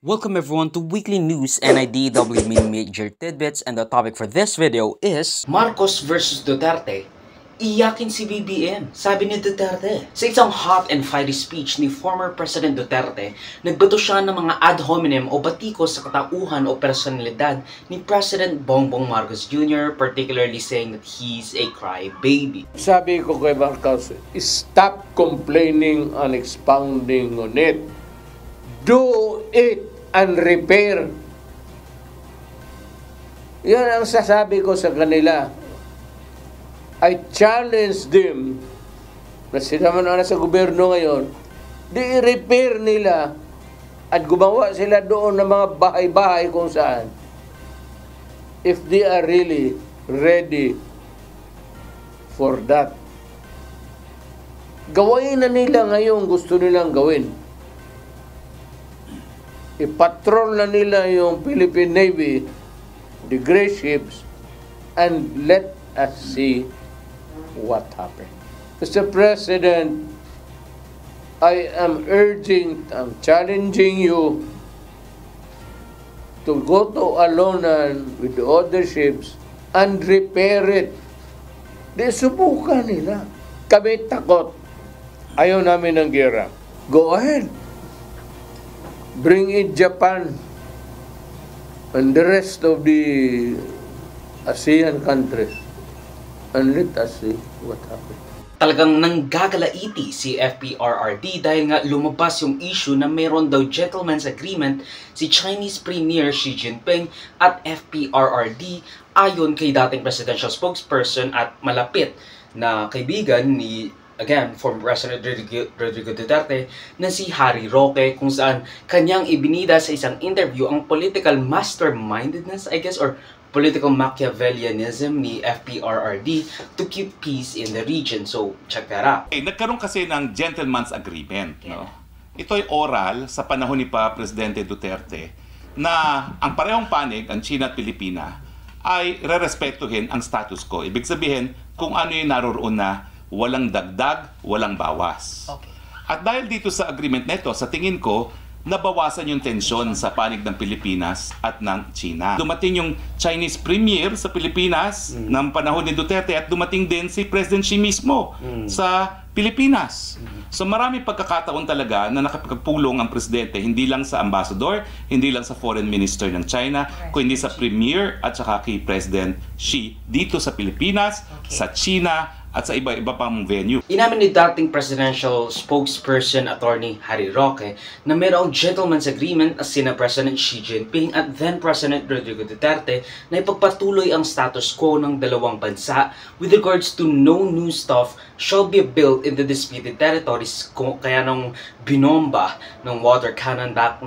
Welcome everyone to Weekly News and IDW Mini Major Tidbits, and the topic for this video is Marcos versus Duterte. Iyakin si BBM, sabi ni Duterte. Sa isang hot and fiery speech ni former President Duterte, nagbato siya ng mga ad hominem o batikos sa katauhan o personalidad ni President Bongbong Marcos Jr., particularly saying that he's a crybaby. Sabi ko kay Marcos, stop complaining and expounding on it. Do it and repair. Yan ang sasabi ko sa kanila. I challenge them na sila man na sa gobyerno ngayon, di i-repair nila at gumawa sila doon ng mga bahay-bahay kung saan. If they are really ready for that. Gawain na nila ngayon gusto nilang gawin. I-patrol na nila yung Philippine Navy, the gray ships, and let us see what happened. Mr. President, I am challenging you to go to Alonan with the other ships and repair it. Di subukan nila. Kami takot. Ayaw namin ng gera. Go ahead. Bring in Japan and the rest of the ASEAN countries and let us see what happens. Talagang nanggagalaiti si FPRRD dahil nga lumabas yung issue na meron daw gentleman's agreement si Chinese Premier Xi Jinping at FPRRD ayon kay dating presidential spokesperson at malapit na kaibigan ni former President Rodrigo Duterte na si Harry Roque, kung saan kanyang ibinida sa isang interview ang political mastermindedness, or political Machiavellianism ni FPRRD to keep peace in the region. So, check that out. Nagkaroon kasi ng gentleman's agreement. No? Ito'y oral sa panahon ni Presidente Duterte na ang parehong panig, ang China at Pilipina, ay rerespetuhin ang status quo. Ibig sabihin, kung ano yung naroroon na walang dagdag, walang bawas. Okay. At dahil dito sa agreement nito, sa tingin ko, nabawasan yung tensyon sa panig ng Pilipinas at ng China. Dumating yung Chinese Premier sa Pilipinas ng panahon ni Duterte at dumating din si President Xi mismo sa Pilipinas. So marami pagkakataon talaga na nakapagpulong ang Presidente, hindi lang sa Ambassador, hindi lang sa Foreign Minister ng China, kundi sa Premier at saka kay President Xi dito sa Pilipinas, sa China, at sa iba-iba pang venue. Inamin ni dating presidential spokesperson attorney Harry Roque na mayroong gentleman's agreement as sina President Xi Jinping at then President Rodrigo Duterte na ipagpatuloy ang status quo ng dalawang bansa with regards to no new stuff shall be built in the disputed territories. Kaya nung binomba ng water cannon back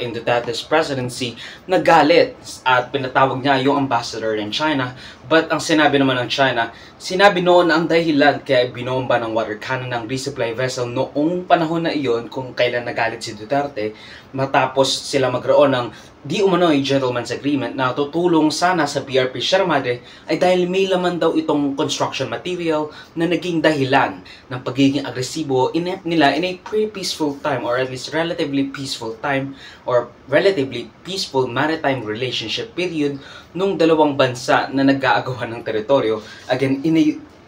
in Duterte's presidency, nagalit at pinatawag niya yung ambassador ng China. But ang sinabi naman ng China, sinabi noon ang dahilan kaya binomba ng water cannon ng resupply vessel noong panahon na iyon kung kailan nagalit si Duterte matapos sila magkaroon ng di umano'y gentleman's agreement na tutulong sana sa PRP Sierra Madre ay dahil may laman daw itong construction material na naging dahilan ng pagiging agresibo nila in a pre-peaceful time, or at least relatively peaceful time, or relatively peaceful maritime relationship period nung dalawang bansa na nag-aagawan ng teritoryo, again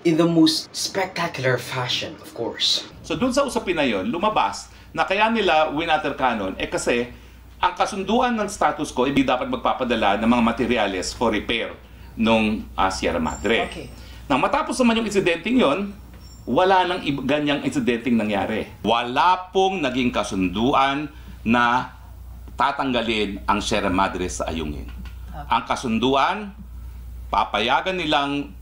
in the most spectacular fashion, of course. So dun sa usapin na yun, lumabas na kaya nila winater cannon kasi ang kasunduan ng status quo hindi dapat magpapadala ng mga materyales for repair nung Sierra Madre. Okay. Nang matapos naman yung insidenteng yon, wala nang ganyang insidenteng nangyari. Wala pong naging kasunduan na tatanggalin ang Sierra Madre sa ayungin. Okay. Ang kasunduan, papayagan nilang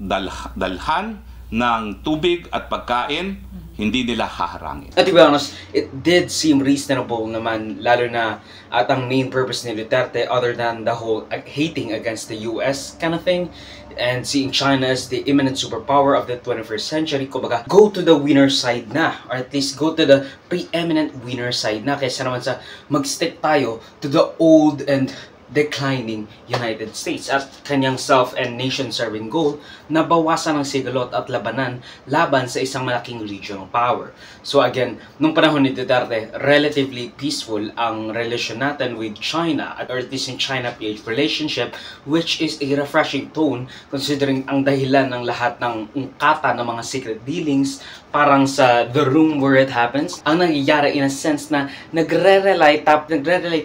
dalhan ng tubig at pagkain, hindi nila haharangin. At to be honest, it did seem reasonable naman, lalo na at ang main purpose ni Duterte, other than the whole hating against the US kind of thing, and seeing China as the imminent superpower of the 21st century, kumbaga, go to the winner side na, or at least go to the preeminent winner side na, kaysa naman sa mag-stick tayo to the old and declining United States at kanyang self and nation-serving goal na bawasan ang sigalot at labanan laban sa isang malaking regional power. So again, nung panahon ni Duterte, relatively peaceful ang relasyon natin with China, or at least in China-PH relationship, which is a refreshing tone considering ang dahilan ng lahat ng ungkata ng mga secret dealings parang sa the room where it happens, ang nangyayari in a sense na nagre-rely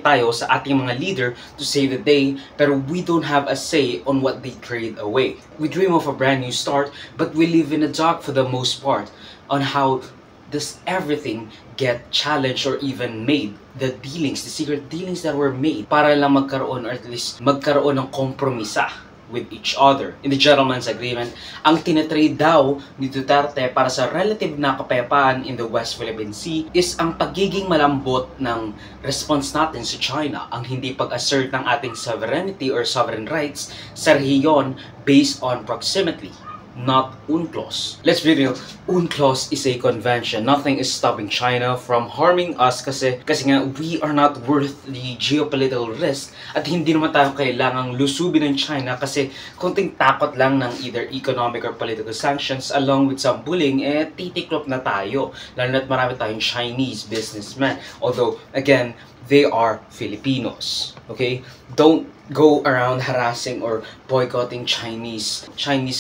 tayo sa ating mga leader to save the day, pero we don't have a say on what they trade away. We dream of a brand new start, but we live in the dark for the most part on how does everything get challenged or even made. The dealings, the secret dealings that were made para lang magkaroon or at least magkaroon ng kompromisa with each other. In the Gentleman's Agreement, ang tinatrade daw ni Duterte para sa relative na kapayapaan in the West Philippine Sea is ang pagiging malambot ng response natin sa China, ang hindi pag-assert ng ating sovereignty or sovereign rights sa rehiyon based on proximity, not UNCLOS. Let's be real, UNCLOS is a convention. Nothing is stopping China from harming us kasi nga we are not worth the geopolitical risk at hindi naman tayo kailangang lusubin ng China kasi konting takot lang ng either economic or political sanctions along with some bullying, titiklop na tayo. Lalo na't marami tayong Chinese businessmen. Although, again, they are Filipinos. Okay? Don't go around harassing or boycotting Chinese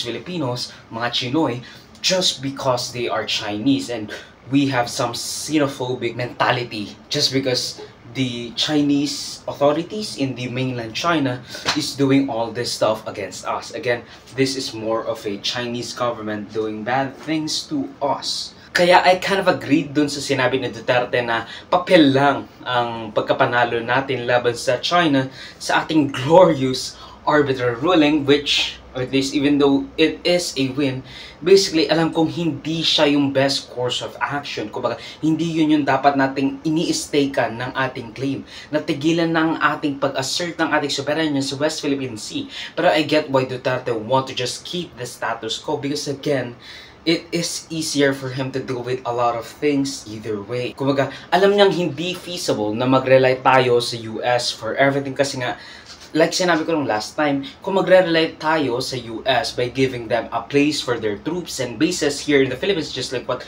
Filipinos, mga Chinoy, just because they are Chinese and we have some xenophobic mentality just because the Chinese authorities in the mainland China is doing all this stuff against us. Again, this is more of a Chinese government doing bad things to us. Kaya I kind of agreed dun sa sinabi ni Duterte na papel lang ang pagkapanalo natin laban sa China sa ating glorious arbitral ruling, which, or at least even though it is a win, basically alam kong hindi siya yung best course of action. Kumbaga, hindi yun yung dapat nating ini-stakean ng ating claim. Natigilan ng ating pag-assert ng ating sovereignty sa West Philippine Sea. Pero I get why Duterte want to just keep the status quo because again, it is easier for him to deal with a lot of things either way. Kumbaga, alam niyang hindi feasible na mag-rely tayo sa US for everything kasi nga, like sinabi ko nung last time, kung magre-rely tayo sa US by giving them a place for their troops and bases here in the Philippines, just like what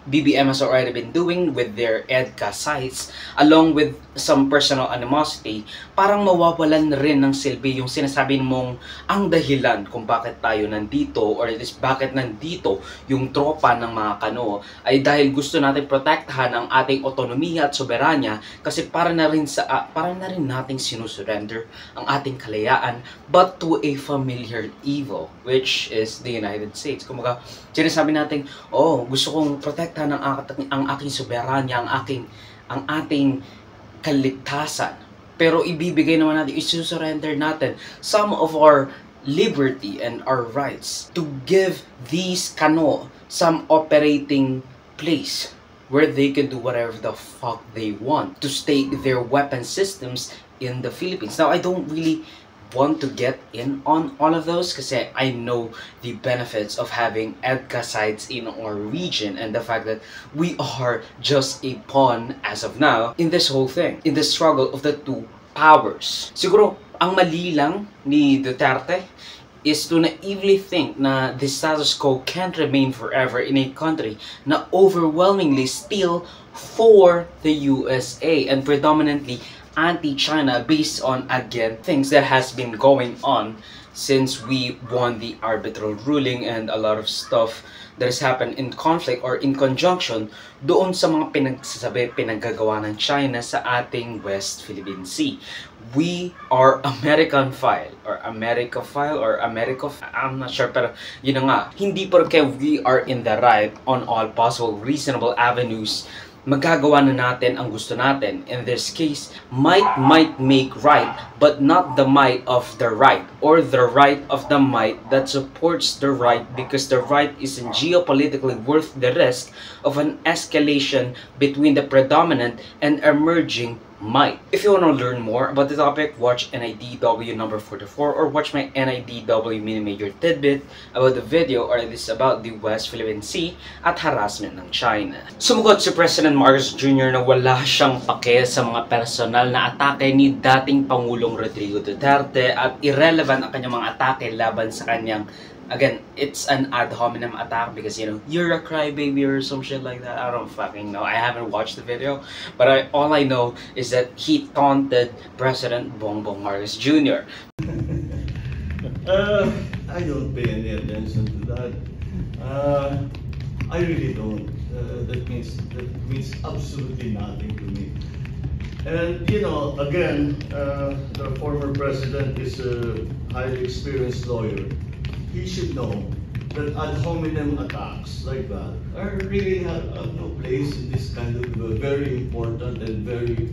BBM has already been doing with their EDCA sites, along with some personal animosity, parang mawawalan rin ng silbi yung sinasabi mong ang dahilan kung bakit tayo nandito, or at least bakit nandito yung tropa ng mga Kano, ay dahil gusto natin protektahan ang ating otonomiya at soberanya kasi para na rin nating sinusurrender ang ating kalayaan, but to a familiar evil, which is the United States. Kumaga, sinasabi natin, oh, gusto kong protektahan ang aking soberanya, ang ating kaligtasan. Pero ibibigay naman natin, isusurrender natin some of our liberty and our rights to give these Kano some operating place where they can do whatever the fuck they want to stake their weapon systems in the Philippines. Now, I don't really want to get in on all of those kasi I know the benefits of having EDCA sites in our region and the fact that we are just a pawn as of now in this whole thing, in the struggle of the two powers. Siguro, ang mali lang ni Duterte is to naively think na the status quo can't remain forever in a country na overwhelmingly still for the USA and predominantly anti-China based on, again, things that has been going on since we won the arbitral ruling and a lot of stuff that has happened in conflict or in conjunction doon sa mga pinaggagawa ng China sa ating West Philippine Sea. We are American-phile or America-phile or I'm not sure, pero yun na nga, hindi porke we are in the right on all possible reasonable avenues magagawa na natin ang gusto natin. In this case, might make right, but not the might of the right, or the right of the might that supports the right because the right isn't geopolitically worth the risk of an escalation between the predominant and emerging might. If you want to learn more about the topic, watch NIDW number 44 or watch my NIDW mini major tidbit about the video or it is about the West Philippine Sea at harassment ng China. Sumugot si President Marcos Jr. na wala siyang pake sa mga personal na atake ni dating Pangulong Rodrigo Duterte at irrelevant ang kanyang mga atake laban sa kanyang. Again, it's an ad hominem attack because, you know, you're a crybaby or some shit like that. I don't fucking know. I haven't watched the video. But all I know is that he taunted President Bongbong Marcos Jr. I don't pay any attention to that. I really don't. That means absolutely nothing to me. And, you know, again, the former president is a highly experienced lawyer. He should know that ad hominem attacks like that really have no place in this kind of very important and very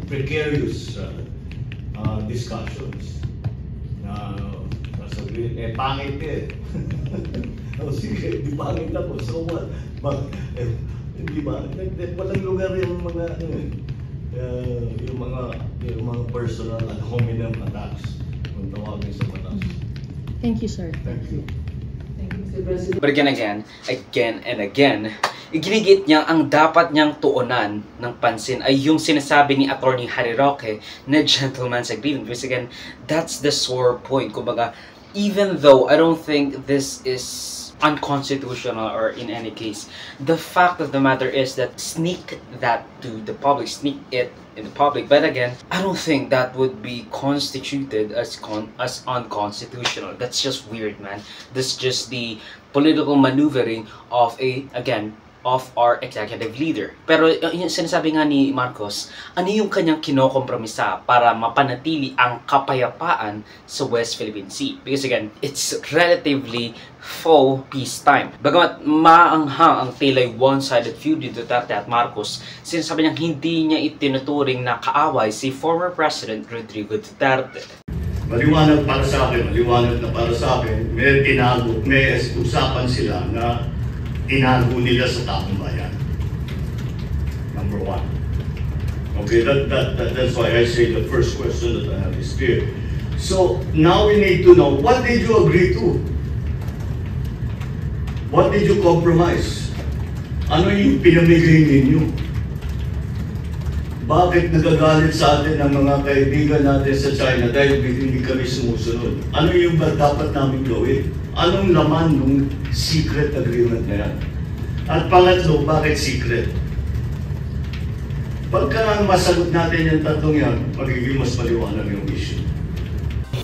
precarious discussions. Sasabihin, pangit eh. O sige, di pangit ako, so what? Hindi ba? Walang lugar yung mga yung mga personal ad hominem attacks kung tawagin sa batas. Thank you, sir. Thank you. Thank you, Mr. President. But again and again, iginigit niya ang dapat niyang tuunan ng pansin ay yung sinasabi ni Attorney Harry Roque na gentleman's agreement. Because again, that's the sore point. Kumbaga, even though I don't think this is unconstitutional or in any case, the fact of the matter is that sneak that to the public, sneak it in the public. But again, I don't think that would be constituted as unconstitutional. That's just weird, man. That's just the political maneuvering of of our executive leader. Pero yung sinasabi nga ni Marcos, ano yung kanyang kinokompromisa para mapanatili ang kapayapaan sa West Philippine Sea? Because again, it's relatively full peacetime. Bagamat maanghang ang tila one-sided feud ni Duterte at Marcos, sinasabi niyang hindi niya itinuturing na kaaway si former President Rodrigo Duterte. Maliwanag na para sa akin, may usapan sila na tinago nila sa taong bayan. Number one. Okay, that's why I say the first question that I have is clear. So now we need to know, what did you agree to? What did you compromise? Ano yung pinamigay ninyo? Bakit nagagalit sa atin ang mga kaibigan natin sa China dahil hindi kami sumusunod? Ano yung dapat namin gawin? Anong laman ng secret agreement na yan? At pangatlo, bakit secret? Pagka masagot natin yung tatlong yan, magiging mas maliwanag yung issue.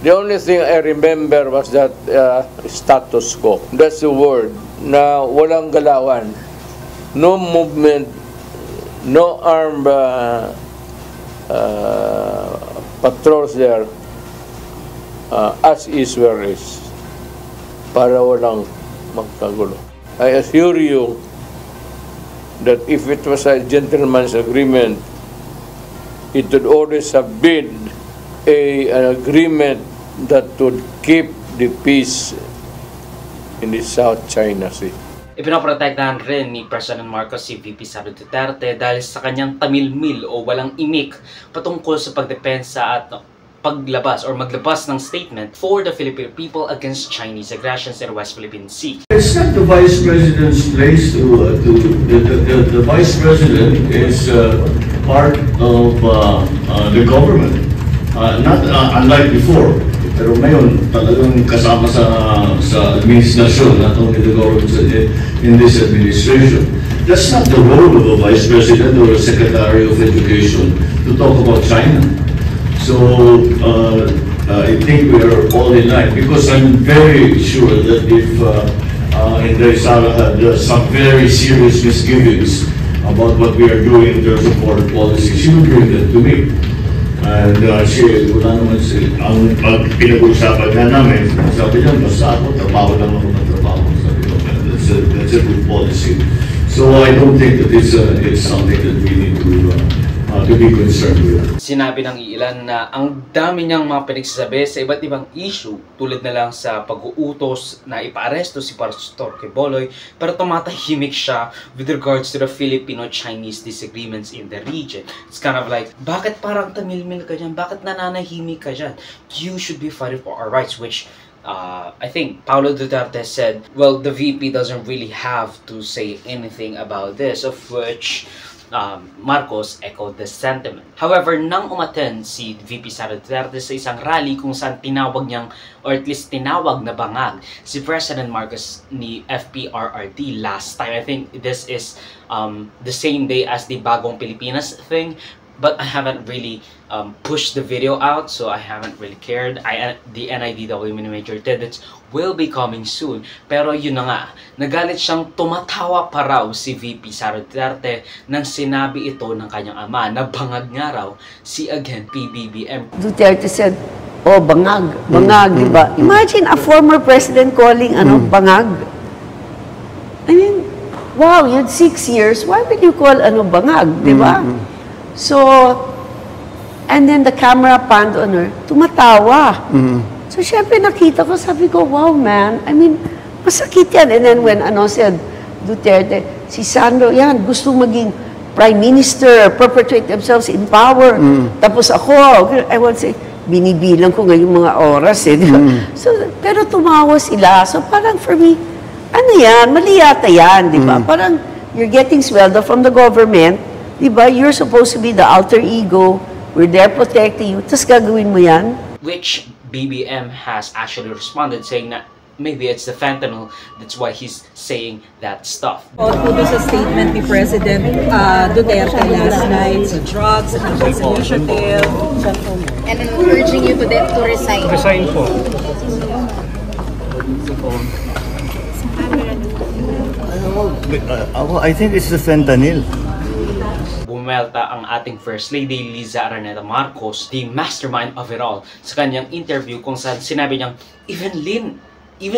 The only thing I remember was that status quo. That's the word na walang galawan. No movement, no armed patrols there, as is where is. Para walang magkagulo. I assure you that if it was a gentleman's agreement, it would always have been an agreement that would keep the peace in the South China Sea. Ipinoprotektahan rin ni President Marcos si VP Sara Duterte dahil sa kanyang tamilmil o walang imik patungkol sa pagdepensa at paglabas or maglabas ng statement for the Filipino people against Chinese aggressions in the West Philippine Sea. It's not the Vice President's place the Vice President is part of the government, not unlike before. Pero ngayon, talagang kasama sa administrasyon, not only the government in this administration. That's not the role of a Vice President or a Secretary of Education to talk about China. So I think we are all in line because I'm very sure that if Inday Sara had some very serious misgivings about what we are doing in terms of foreign policy, she would bring that to me. And wala naman ang pinag-uusapan na namin, sabi niya, basta ako, trabaho lang ako ng trabaho. Sabi ko, that's a good policy. So I don't think that it's something that we need to to be concerned with. Sinabi ng ilan na ang dami niyang mga pinagsasabi sa iba't ibang issue tulad na lang sa pag-uutos na ipaaresto si Pastor Quiboloy, pero tumatahimik siya with regards to the Filipino-Chinese disagreements in the region. It's kind of like, bakit parang tamilmil ka dyan? Bakit nananahimik ka dyan? You should be fighting for our rights, which I think Paulo Duterte said, well, the VP doesn't really have to say anything about this, of which Marcos echoed the sentiment. However, nang umattend si VP Sara Duterte sa isang rally kung saan tinawag niyang, or at least tinawag na bangag, si President Marcos ni FPRRD last time. I think this is the same day as the Bagong Pilipinas thing, but I haven't really pushed the video out, so I haven't really cared. The NIDW Mini-Major Tidbits will be coming soon. Pero yun na nga, nagalit siyang tumatawa pa raw si VP Sara Duterte nang sinabi ito ng kanyang ama na bangag nga raw si again PBBM. Duterte said, oh, bangag, diba? Imagine a former president calling bangag. I mean, wow, you had 6 years, why would you call bangag, diba? So, and then the camera panned on her, tumatawa. So, syempre nakita ko, sabi ko, wow, man. I mean, masakit yan. And then when said Duterte, si Sandro, yan, gusto maging prime minister, perpetuate themselves in power. Tapos ako, I would say, binibilang ko ngayong mga oras. So, pero tumawa sila. So, parang for me, ano yan, mali yata yan, di ba? Parang, you're getting swelled from the government, di ba? You're supposed to be the alter ego. We're there protecting you. Tapos gagawin mo yan? Which BBM has actually responded saying that maybe it's the fentanyl, that's why he's saying that stuff. Po sa statement ni President Duterte last night sa drugs and drugs initiative. And then urging you to resign. Resign po. I think it's the fentanyl. Bumelta ang ating First Lady Liza Araneta Marcos, the mastermind of it all, sa kanyang interview kung saan sinabi niyang, even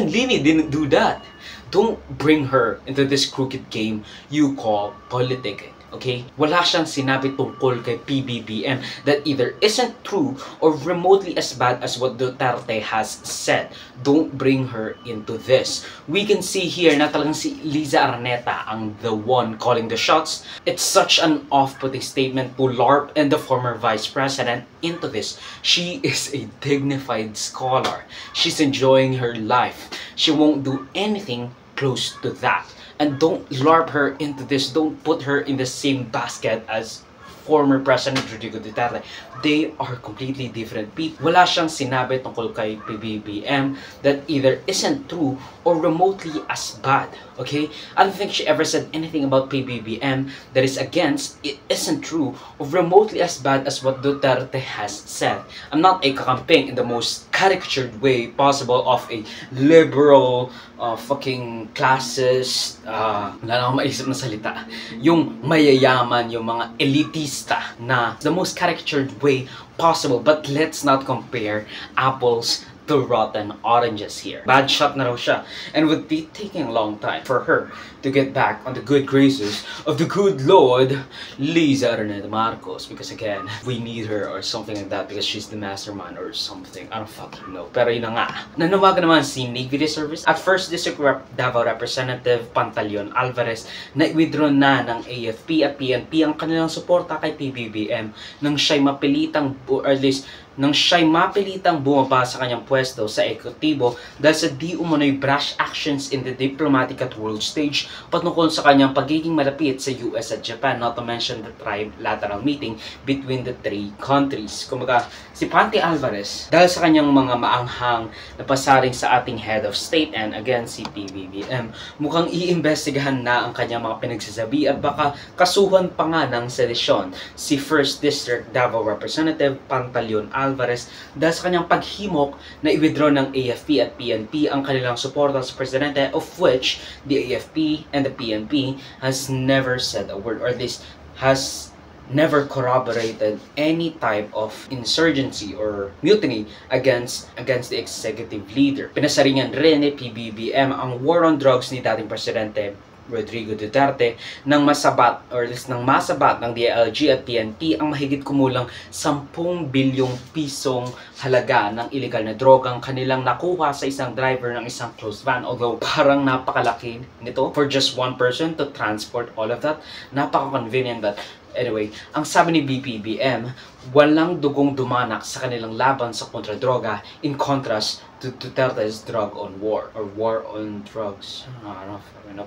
Lini didn't do that. Don't bring her into this crooked game you call politicking. Okay? Wala siyang sinabi tungkol kay PBBM that either isn't true or remotely as bad as what Duterte has said. Don't bring her into this. We can see here na talagang si Liza Araneta ang the one calling the shots. It's such an off-putting statement to LARP and the former Vice President into this. She is a dignified scholar. She's enjoying her life. She won't do anything close to that. And don't LARP her into this. Don't put her in the same basket as former President Rodrigo Duterte. They are completely different people. Wala siyang sinabi tungkol kay PBBM that either isn't true or remotely as bad. Okay? I don't think she ever said anything about PBBM that is against, it isn't true, or remotely as bad as what Duterte has said. I'm not a kakamping in the most caricatured way possible of a liberal, fucking classist, wala na akong maisip na salita. Yung mayayaman, yung mga elitista na the most caricatured way possible. But let's not compare apples to rotten oranges here. Bad shot na raw siya. And would be taking a long time for her to get back on the good graces of the good Lord, Liza Araneta Marcos. Because again, we need her or something like that because she's the mastermind or something. I don't fucking know. Pero yun na nga. Nanawagan naman si Navy Reservice at 1st District Davao Representative Pantaleon Alvarez na i-withdraw na ng AFP at PNP ang kanilang suporta kay PBBM nang siya'y mapilitang, or at least nang siya'y mapilitang bumaba sa kanyang pwesto sa ekutibo dahil sa di umano'y brash actions in the diplomatic at world stage patungkol sa kanyang pagiging malapit sa US at Japan, not to mention the trilateral meeting between the three countries. Kumbaga, si Pante Alvarez, dahil sa kanyang mga maanghang na pasaring sa ating head of state and again si PBBM, mukhang iimbestigahan na ang kanyang mga pinagsasabi at baka kasuhan pa nga ng sedisyon si 1st District Davao Representative Pantaleon Alvarez dahil sa kanyang paghimok na i-withdraw ng AFP at PNP ang kanilang suporta sa presidente, of which the AFP and the PNP has never said a word, or at least has never corroborated any type of insurgency or mutiny against the executive leader. Pinasaringan rin ni PBBM ang war on drugs ni dating presidente Rodrigo Duterte nang masabat or at least nang masabat ng DILG at PNP ang mahigit kumulang 10 bilyong pisong halaga ng illegal na drogang kanilang nakuha sa isang driver ng isang closed van. Although parang napakalaki nito for just one person to transport all of that. Napaka-convenient that. Anyway, ang sabi ni BPBM, walang dugong dumanak sa kanilang laban sa kontra-droga in contrast to Duterte's drug on war or war on drugs.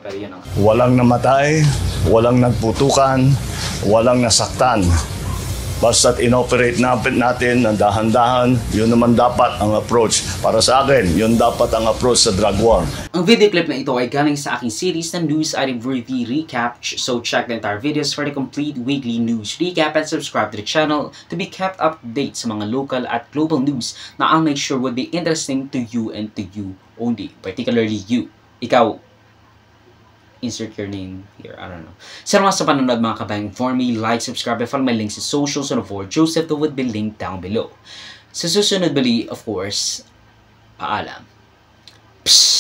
Pero yun ang... Walang namatay, walang nagputukan, walang nasaktan. Basta't inoperate natin ng dahan-dahan, yun naman dapat ang approach. Para sa akin, yun dapat ang approach sa drug war. Ang video clip na ito ay galing sa aking series na News Item Worthy Recap. So check the entire videos for the complete weekly news recap and subscribe to the channel to be kept up to date sa mga local at global news na I'll make sure would be interesting to you and to you only. Particularly you. Ikaw, insert your name here. I don't know. Salamat sa panonood mga kabayang. For me, like, subscribe, and follow my links sa socials and for Joseph that would be linked down below. Sa susunod bali, of course, paalam. Psst!